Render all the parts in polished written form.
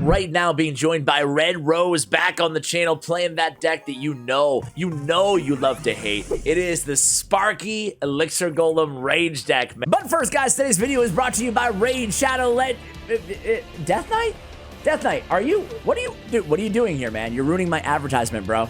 right now being joined by Red Rose back on the channel playing that deck that you know you love to hate. It is the Sparky Elixir Golem Rage deck. But first, guys, today's video is brought to you by Raid Shadow Death Knight? Death Knight, what are you doing here, man? You're ruining my advertisement, bro.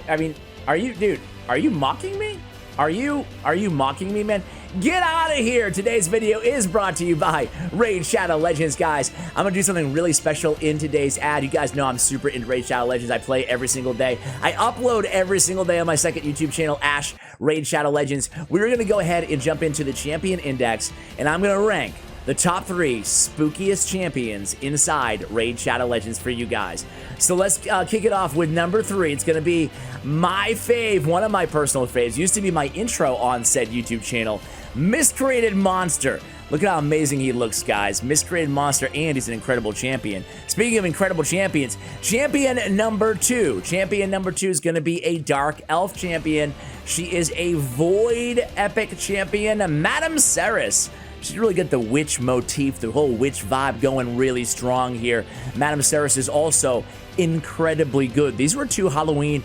I mean, are you mocking me? Are you mocking me, man? Get out of here! Today's video is brought to you by Raid Shadow Legends, guys. I'm gonna do something really special in today's ad. You guys know I'm super into Raid Shadow Legends. I play every single day. I upload every single day on my second YouTube channel, Ash Raid Shadow Legends. We're gonna go ahead and jump into the champion index, and I'm gonna rank the top 3 spookiest champions inside Raid Shadow Legends for you guys. So let's kick it off with number 3. It's going to be my fave, one of my personal faves. Used to be my intro on said YouTube channel, Miscreated Monster. Look at how amazing he looks, guys. Miscreated Monster, and he's an incredible champion. Speaking of incredible champions, champion number 2. Champion number 2 is going to be a Dark Elf champion. She is a Void Epic champion, Madame Ceres. She's really got the witch motif, the whole witch vibe going really strong here. Madame Ceres is also incredibly good. These were 2 Halloween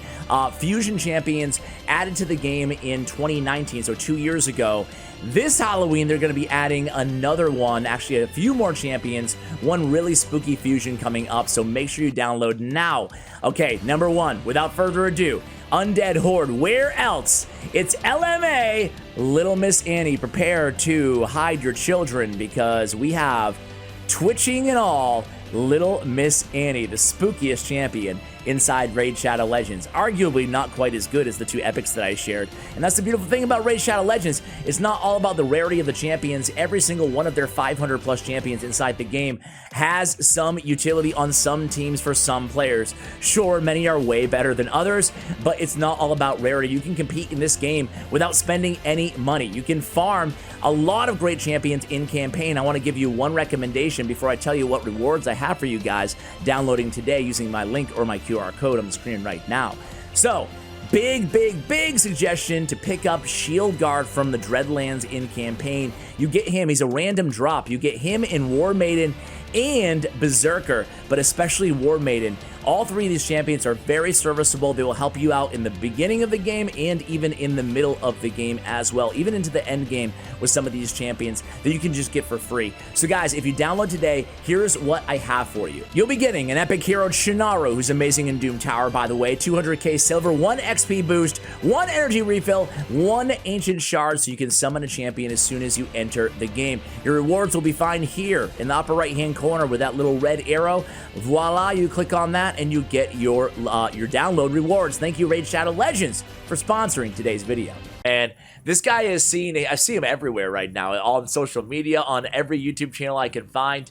fusion champions added to the game in 2019, so 2 years ago. This Halloween, they're going to be adding another one, actually a few more champions, one really spooky fusion coming up, so make sure you download now. Okay, number 1, without further ado, Undead Horde. Where else? It's LMA, Little Miss Annie. Prepare to hide your children because we have, twitching and all, Little Miss Annie, the spookiest champion inside Raid Shadow Legends. Arguably not quite as good as the 2 epics that I shared. And that's the beautiful thing about Raid Shadow Legends. It's not all about the rarity of the champions. Every single one of their 500 plus champions inside the game has some utility on some teams for some players. Sure, many are way better than others, but it's not all about rarity. You can compete in this game without spending any money. You can farm a lot of great champions in campaign. I want to give you one recommendation before I tell you what rewards I have for you guys downloading today using my link or my QR code on the screen right now. So, big suggestion to pick up Shield Guard from the Dreadlands in campaign. You get him, he's a random drop. You get him in War Maiden and Berserker, but especially War Maiden. All 3 of these champions are very serviceable. They will help you out in the beginning of the game and even in the middle of the game as well, even into the end game with some of these champions that you can just get for free. So guys, if you download today, here's what I have for you. You'll be getting an epic hero, Shinaru, who's amazing in Doom Tower, by the way, 200k silver, 1 XP boost, 1 energy refill, 1 ancient shard, so you can summon a champion as soon as you enter the game. Your rewards will be found here in the upper right-hand corner with that little red arrow. Voila, you click on that and you get your download rewards. Thank you, Raid Shadow Legends, for sponsoring today's video. And this guy is seen, I see him everywhere right now, on social media, on every YouTube channel I can find.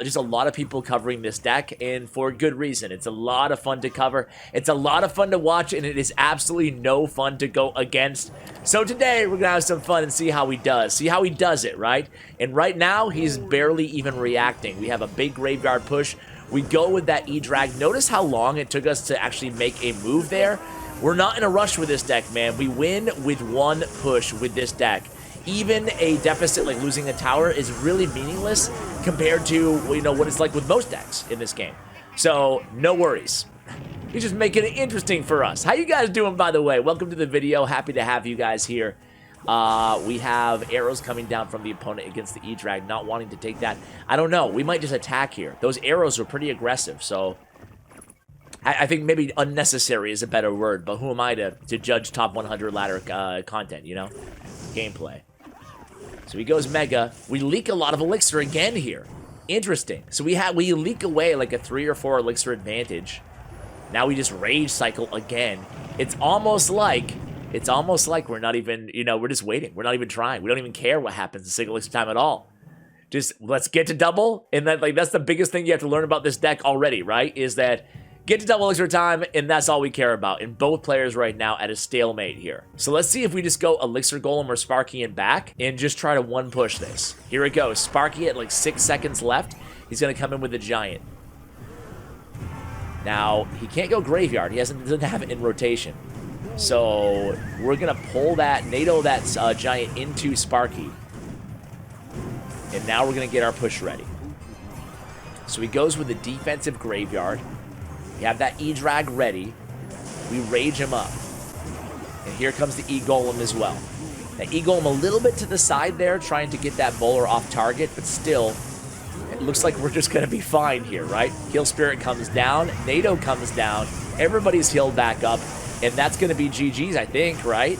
Just a lot of people covering this deck, and for good reason. It's a lot of fun to cover. It's a lot of fun to watch, and it is absolutely no fun to go against. So today, we're going to have some fun and see how he does. See how he does it, right? And right now, he's barely even reacting. We have a big graveyard push. We go with that E-Drag. Notice how long it took us to actually make a move there. We're not in a rush with this deck, man. We win with 1 push with this deck. Even a deficit like losing a tower is really meaningless compared to, you know, what it's like with most decks in this game. So, no worries. He's just making it interesting for us. How you guys doing, by the way? Welcome to the video. Happy to have you guys here. We have arrows coming down from the opponent against the E-Drag, not wanting to take that. I don't know. We might just attack here. Those arrows are pretty aggressive, so I think maybe unnecessary is a better word, but who am I to judge top 100 ladder content, you know? Gameplay. So he goes Mega. We leak a lot of Elixir again here. Interesting. So we leak away like a 3 or 4 Elixir advantage. Now we just Rage Cycle again. It's almost like we're not even, you know, we're just waiting. We're not even trying. We don't even care what happens in single Elixir time at all. Just let's get to double, and then like that's the biggest thing you have to learn about this deck already, right? Is that get to double Elixir time, and that's all we care about. And both players right now at a stalemate here. So let's see if we just go Elixir Golem or Sparky and back and just try to 1 push this. Here it goes. Sparky at like 6 seconds left. He's going to come in with a Giant. Now, he can't go Graveyard. He doesn't have it in rotation. So we're going to pull that, NATO that Giant into Sparky. And now we're going to get our push ready. So he goes with a defensive graveyard. We have that E-Drag ready. We rage him up. And here comes the E-Golem as well. That E-Golem a little bit to the side there, trying to get that bowler off target, but still, it looks like we're just going to be fine here, right? Heal Spirit comes down, NATO comes down, everybody's healed back up, and that's going to be GG's, I think, right?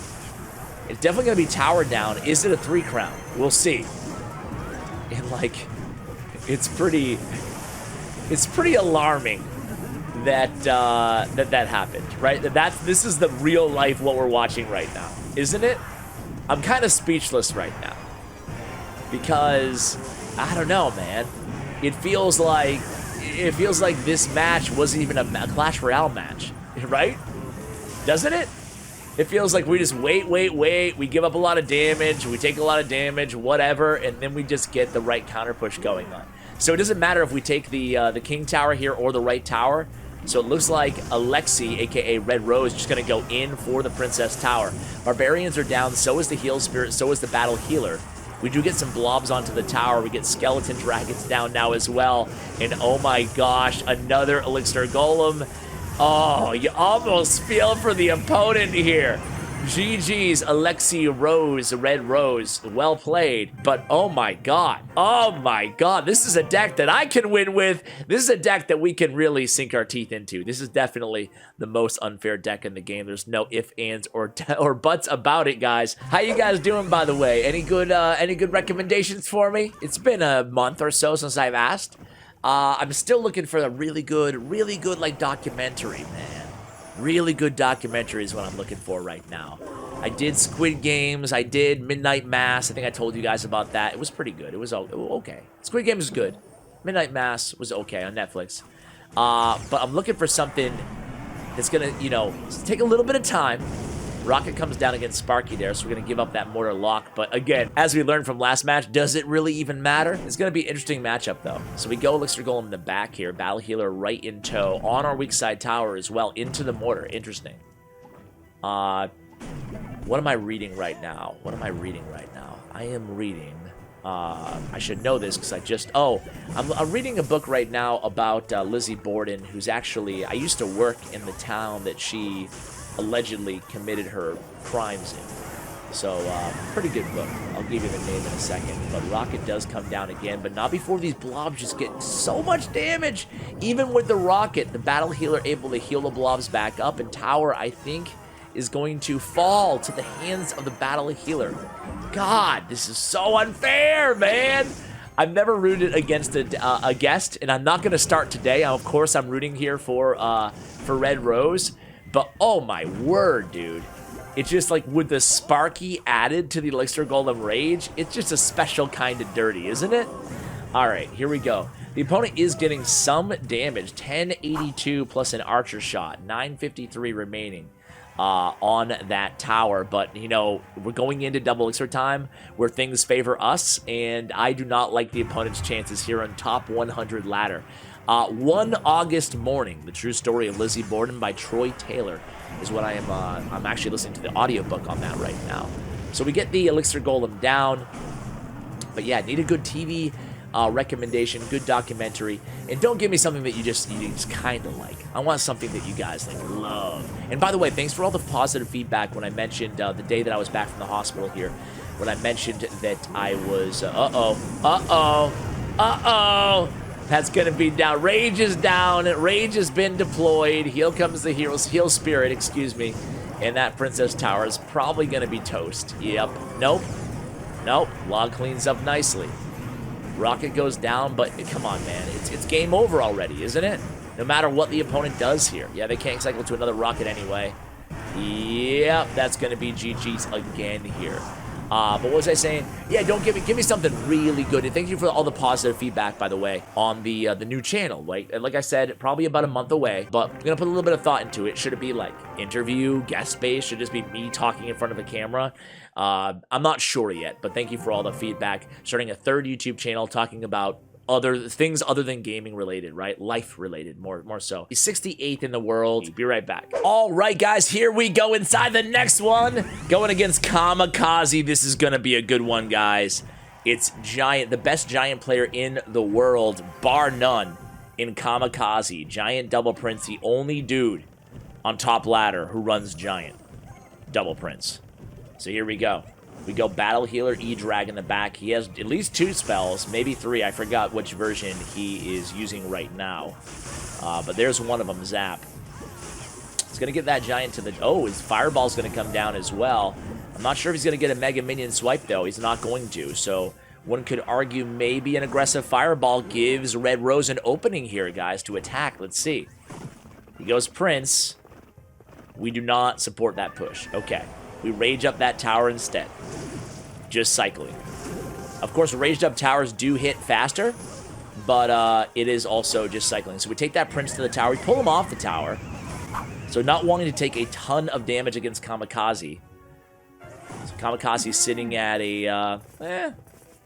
It's definitely going to be tower down. Is it a 3 crown? We'll see. And, like, it's pretty alarming that that happened, right? This is the real life what we're watching right now, isn't it? I'm kind of speechless right now because I don't know, man. It feels like this match wasn't even a Clash Royale match, right? Doesn't it? It feels like we just wait. We give up a lot of damage. We take a lot of damage, whatever, and then we just get the right counter push going on. So it doesn't matter if we take the King Tower here or the right tower. So it looks like Alexi, aka Red Rose, just going to go in for the Princess Tower. Barbarians are down, so is the Heal Spirit, so is the Battle Healer. We do get some blobs onto the tower. We get Skeleton Dragons down now as well. And oh my gosh, another Elixir Golem. Oh, you almost feel for the opponent here. GG's, Alexi Rose, Red Rose. Well played. But oh my god. Oh my god. This is a deck that I can win with. This is a deck that we can really sink our teeth into. This is definitely the most unfair deck in the game. There's no ifs, ands, or buts about it, guys. How you guys doing, by the way? Any good recommendations for me? It's been a month or so since I've asked. I'm still looking for a really good like documentary, man. Really good documentary is what I'm looking for right now. I did Squid Games. I did Midnight Mass. I think I told you guys about that. It was pretty good. It was okay. Squid Games is good. Midnight Mass was okay on Netflix. But I'm looking for something that's going to, you know, take a little bit of time. Rocket comes down against Sparky there, so we're going to give up that Mortar Lock. But again, as we learned from last match, does it really even matter? It's going to be an interesting matchup, though. So we go Elixir Golem in the back here. Battle Healer right in tow. On our weak side tower as well. Into the Mortar. Interesting. What am I reading right now? I am reading... I should know this because I just... Oh, I'm reading a book right now about Lizzie Borden, who's actually... I used to work in the town that she... allegedly committed her crimes in. So, pretty good book. I'll give you the name in a second. But Rocket does come down again, but not before these blobs just get so much damage. Even with the Rocket, the Battle Healer able to heal the blobs back up, and Tower, I think, is going to fall to the hands of the Battle Healer. God, this is so unfair, man! I've never rooted against a guest, and I'm not going to start today. Of course, I'm rooting here for Red Rose. But oh my word, dude. It's just like with the Sparky added to the Elixir Golem Rage, it's just a special kind of dirty, isn't it? Alright, here we go. The opponent is getting some damage. 1082 plus an archer shot. 953 remaining on that tower. But, you know, we're going into double elixir time where things favor us, and I do not like the opponent's chances here on top 100 ladder. 1 August Morning, The True Story of Lizzie Borden by Troy Taylor is what I'm actually listening to the audiobook on that right now. So we get the Elixir Golem down, but yeah, need a good TV recommendation, good documentary, and don't give me something that you just kind of like. I want something that you guys like love. And by the way, thanks for all the positive feedback when I mentioned the day that I was back from the hospital here, when I mentioned that I was, that's going to be down. Rage is down. Rage has been deployed. Here comes the Heal Spirit, excuse me. And that Princess Tower is probably going to be toast. Yep. Nope. Log cleans up nicely. Rocket goes down, but come on, man. It's game over already, isn't it? No matter what the opponent does here. Yeah, they can't cycle to another Rocket anyway. Yep, that's going to be GG's again here. But what was I saying? Yeah, don't give me something really good. And thank you for all the positive feedback, by the way, on the new channel. Like I said, probably about a month away, but I'm gonna put a little bit of thought into it. Should it be like interview, guest space? Should it just be me talking in front of a camera? I'm not sure yet, but thank you for all the feedback. Starting a third YouTube channel talking about other things other than gaming related, right? Life related, more so. He's 68th in the world. Be right back. All right, guys, here we go inside the next one. Going against Kamikaze. This is gonna be a good one, guys. It's Giant, the best Giant player in the world, bar none, in Kamikaze. Giant Double Prince, the only dude on top ladder who runs Giant Double Prince. So here we go. We go Battle Healer, E-Drag in the back. He has at least 2 spells, maybe 3. I forgot which version he is using right now. But there's one of them, Zap. He's going to get that Giant to the... Oh, his Fireball's going to come down as well. I'm not sure if he's going to get a Mega Minion swipe, though. He's not going to. So one could argue maybe an aggressive Fireball gives Red Rose an opening here, guys, to attack. Let's see. He goes Prince. We do not support that push. Okay. We rage up that tower instead. Just cycling. Of course, raged up towers do hit faster, but it is also just cycling. So we take that Prince to the tower. We pull him off the tower. So not wanting to take a ton of damage against Kamikaze. So Kamikaze's sitting at a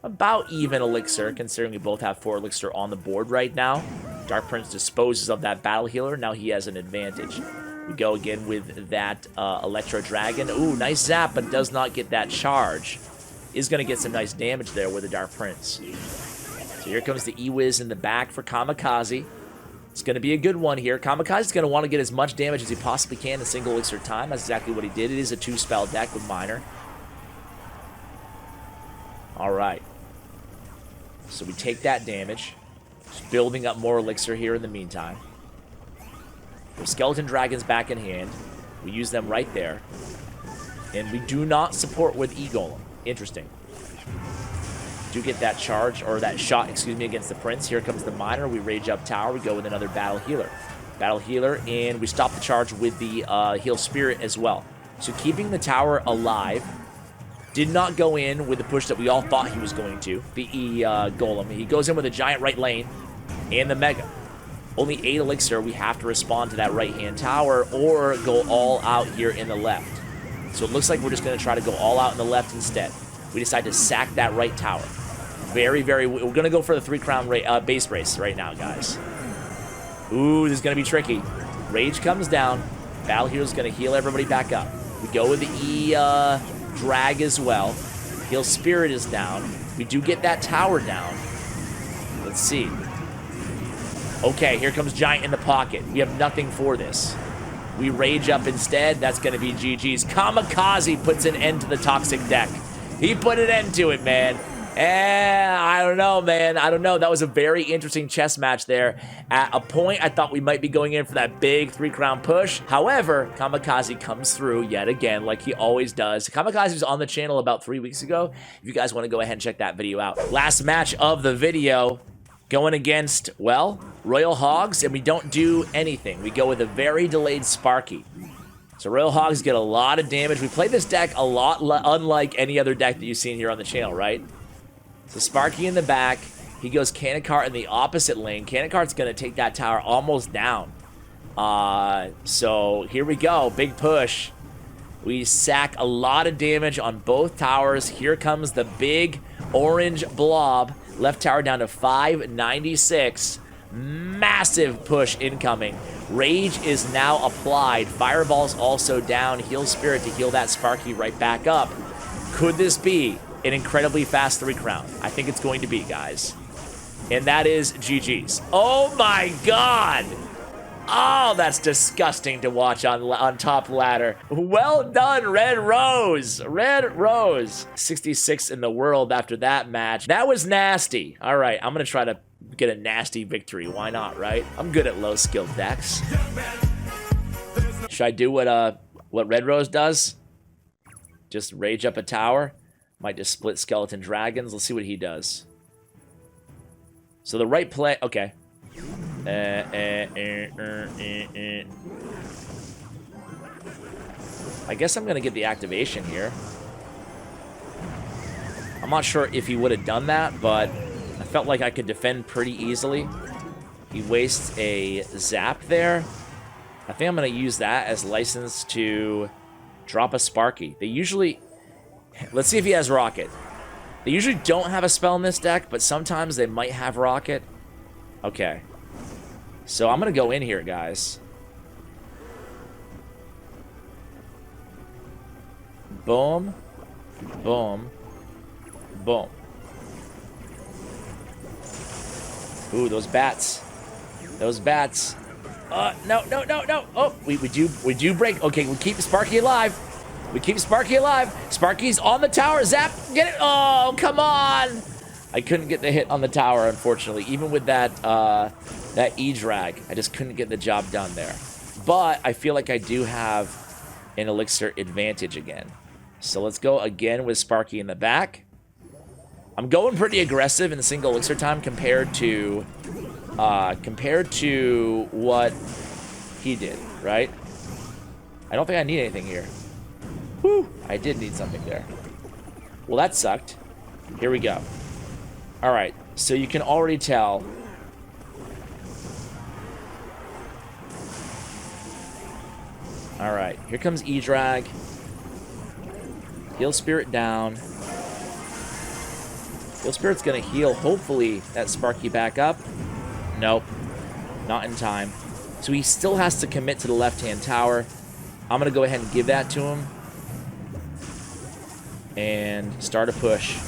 about even Elixir, considering we both have 4 Elixir on the board right now. Dark Prince disposes of that Battle Healer. Now he has an advantage. We go again with that Electro Dragon. Ooh, nice zap, but does not get that charge. Is going to get some nice damage there with the Dark Prince. So here comes the E-Wiz in the back for Kamikaze. It's going to be a good one here. Kamikaze is going to want to get as much damage as he possibly can in a single Elixir time. That's exactly what he did. It is a 2-spell deck with Minor. All right. So we take that damage. Just building up more Elixir here in the meantime. The Skeleton Dragons back in hand. We use them right there. And we do not support with E-Golem. Interesting. Do get that charge, or that shot, excuse me, against the Prince. Here comes the Miner. We rage up tower. We go with another Battle Healer. Battle Healer, and we stop the charge with the Heal Spirit as well. So keeping the tower alive. Did not go in with the push that we all thought he was going to. The Golem. He goes in with a Giant right lane and the Mega. Only 8 Elixir. We have to respond to that right-hand tower or go all out here in the left. So it looks like we're just going to try to go all out in the left instead. We decide to sack that right tower. We're going to go for the 3-crown base race right now, guys. Ooh, this is going to be tricky. Rage comes down. Battle Hero's going to heal everybody back up. We go with the Drag as well. Heal Spirit is down. We do get that tower down. Let's see. Okay, here comes Giant in the pocket. We have nothing for this. We rage up instead. That's going to be GG's. Kamikaze puts an end to the toxic deck. He put an end to it, man. I don't know, man. I don't know. That was a very interesting chess match there. At a point, I thought we might be going in for that big 3-crown push. However, Kamikaze comes through yet again, like he always does. Kamikaze was on the channel about 3 weeks ago. If you guys want to go ahead and check that video out. Last match of the video, going against, well, Royal Hogs, and we don't do anything. We go with a very delayed Sparky. So Royal Hogs get a lot of damage. We play this deck a lot unlike any other deck that you've seen here on the channel, right? So Sparky in the back. He goes Canacart in the opposite lane. Canacart's going to take that tower almost down. So here we go. Big push. We sack a lot of damage on both towers. Here comes the big orange blob. Left tower down to 596. Massive push incoming. Rage is now applied. Fireball's also down. Heal Spirit to heal that Sparky right back up. Could this be an incredibly fast 3-crown? I think it's going to be, guys. And that is GG's. Oh my god! Oh, that's disgusting to watch on top ladder. Well done, Red Rose. Red Rose. 66 in the world after that match. That was nasty. All right, I'm going to try to get a nasty victory. Why not, right? I'm good at low-skilled decks. Should I do what Red Rose does? Just rage up a tower? Might just split Skeleton Dragons. Let's see what he does. So the right play... Okay. I guess I'm going to get the activation here. I'm not sure if he would have done that, but I felt like I could defend pretty easily. He wastes a zap there. I think I'm going to use that as license to drop a Sparky. They usually... Let's see if he has Rocket. They usually don't have a spell in this deck, but sometimes they might have Rocket. Okay. So I'm going to go in here, guys. Boom. Boom. Boom. Ooh, those bats. Those bats. No. Oh, we do break. Okay, we keep Sparky alive. We keep Sparky alive. Sparky's on the tower. Zap, get it. Oh, come on. I couldn't get the hit on the tower, unfortunately. Even with that that E-drag, I just couldn't get the job done there. But I feel like I do have an Elixir advantage again. So let's go again with Sparky in the back. I'm going pretty aggressive in single Elixir time compared to what he did, right? I don't think I need anything here. Whew, I did need something there. Well, that sucked. Here we go. All right, so you can already tell. All right, here comes E-drag. Heal Spirit down. Heal Spirit's gonna heal, hopefully, that Sparky back up. Nope, not in time. So he still has to commit to the left-hand tower. I'm gonna go ahead and give that to him. And start a push.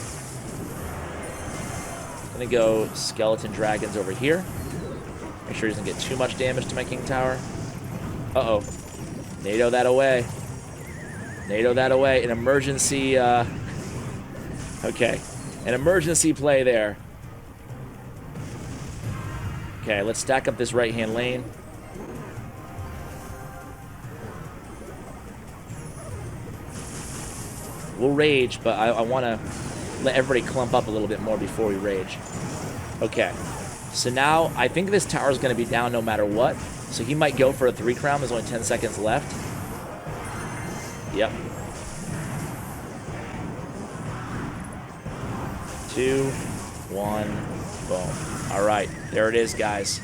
Gonna go Skeleton Dragons over here. Make sure he doesn't get too much damage to my King Tower. Uh-oh. NATO that away. NATO that away. An emergency, okay. An emergency play there. Okay, let's stack up this right-hand lane. We'll rage, but I want to let everybody clump up a little bit more before we rage. Okay. So now, I think this tower is going to be down no matter what. So he might go for a 3 crown. There's only 10 seconds left. Yep. 2, 1, boom. All right, there it is, guys.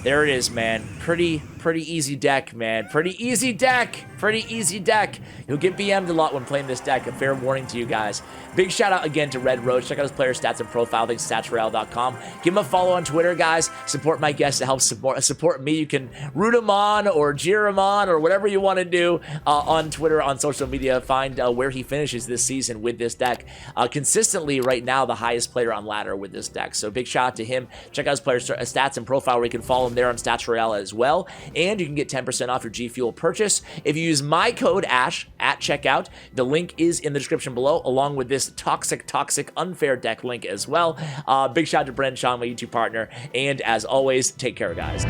There it is, man. Pretty easy deck, man. Pretty easy deck. Pretty easy deck. You'll get BM'd a lot when playing this deck. A fair warning to you guys. Big shout out again to Red Rose. Check out his player stats and profile. Thanks to statsroyale.com. Give him a follow on Twitter, guys. Support my guests to help support me. You can root him on or jeer him on or whatever you want to do on Twitter, on social media. Find where he finishes this season with this deck. Consistently right now, the highest player on ladder with this deck. So big shout out to him. Check out his player stats and profile where you can follow him there on Stats Royale as well. And you can get 10% off your GFUEL purchase if you use my code ASH at checkout. The link is in the description below, along with this toxic, unfair deck link as well. Big shout out to Bren Chong, my YouTube partner. And as always, take care, guys.